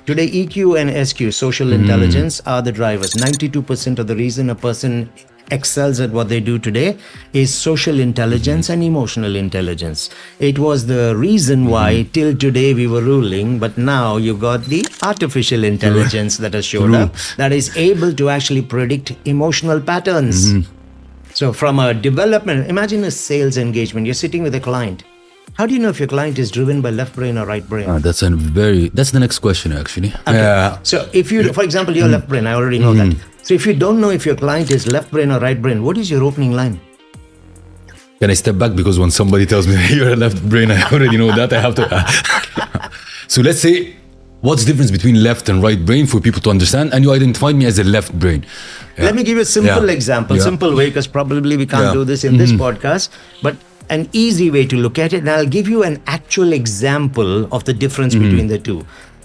Today, EQ and SQ, social intelligence, are the drivers. 92% of the reason a person excels at what they do today is social intelligence and emotional intelligence. It was the reason why till today we were ruling, but now you got the artificial intelligence that has showed up that is able to actually predict emotional patterns. So from a development, imagine a sales engagement. You're sitting with a client. How do you know if your client is driven by left brain or right brain? That's the next question, actually. Okay. So if you, for example, you're left brain, I already know that. So if you don't know if your client is left brain or right brain, what is your opening line? Can I step back? Because when somebody tells me you're a left brain, I already know that. I have to. So let's say, what's the difference between left and right brain for people to understand? And you identified me as a left brain. Let me give you a simple example, simple way, because probably we can't do this in this podcast, but an easy way to look at it. And I'll give you an actual example of the difference between the two.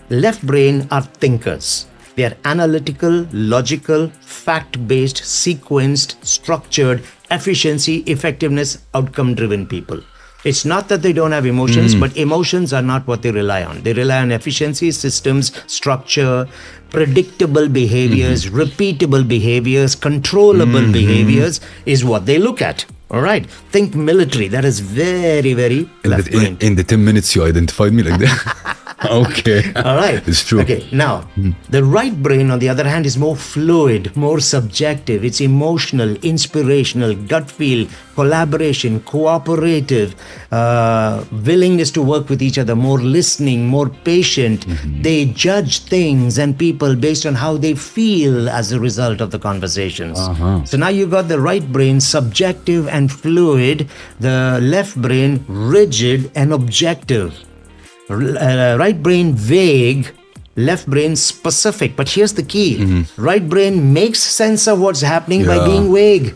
Left brain are thinkers. They are analytical, logical, fact-based, sequenced, structured, efficiency, effectiveness, outcome-driven people. It's not that they don't have emotions, but emotions are not what they rely on. They rely on efficiency, systems, structure, predictable behaviors, repeatable behaviors, controllable behaviors is what they look at. All right. Think military. That is very, very left-brain. In the 10 minutes you identified me like that. Okay. All right. It's true. Okay. Now, the right brain, on the other hand, is more fluid, more subjective. It's emotional, inspirational, gut feel, collaboration, cooperative, willingness to work with each other, more listening, more patient. They judge things and people based on how they feel as a result of the conversations. So now you got the right brain, subjective and fluid, the left brain, rigid and objective. Right brain vague, left brain specific. But here's the key. Right brain makes sense of what's happening by being vague.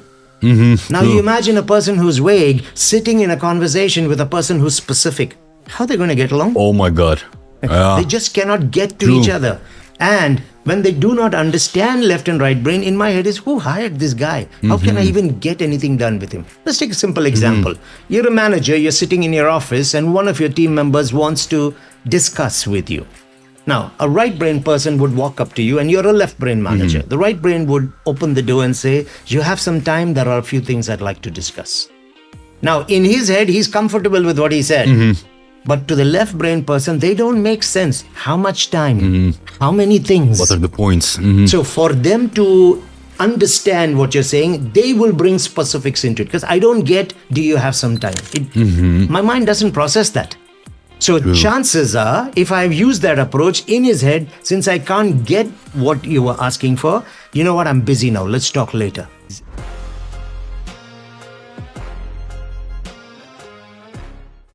Now you imagine a person who's vague sitting in a conversation with a person who's specific. How are they going to get along? Oh my God. They just cannot get to each other. And when they do not understand left and right brain, in my head is, who hired this guy? How can I even get anything done with him? Let's take a simple example. You're a manager, you're sitting in your office, and one of your team members wants to discuss with you. Now, a right brain person would walk up to you, and you're a left brain manager. The right brain would open the door and say, you have some time, there are a few things I'd like to discuss. Now, in his head, he's comfortable with what he said. But to the left brain person, they don't make sense. How much time? How many things? What are the points? So for them to understand what you're saying, they will bring specifics into it. Because I don't get, do you have some time? My mind doesn't process that. So chances are, if I've used that approach in his head, since I can't get what you were asking for, you know what, I'm busy now, let's talk later.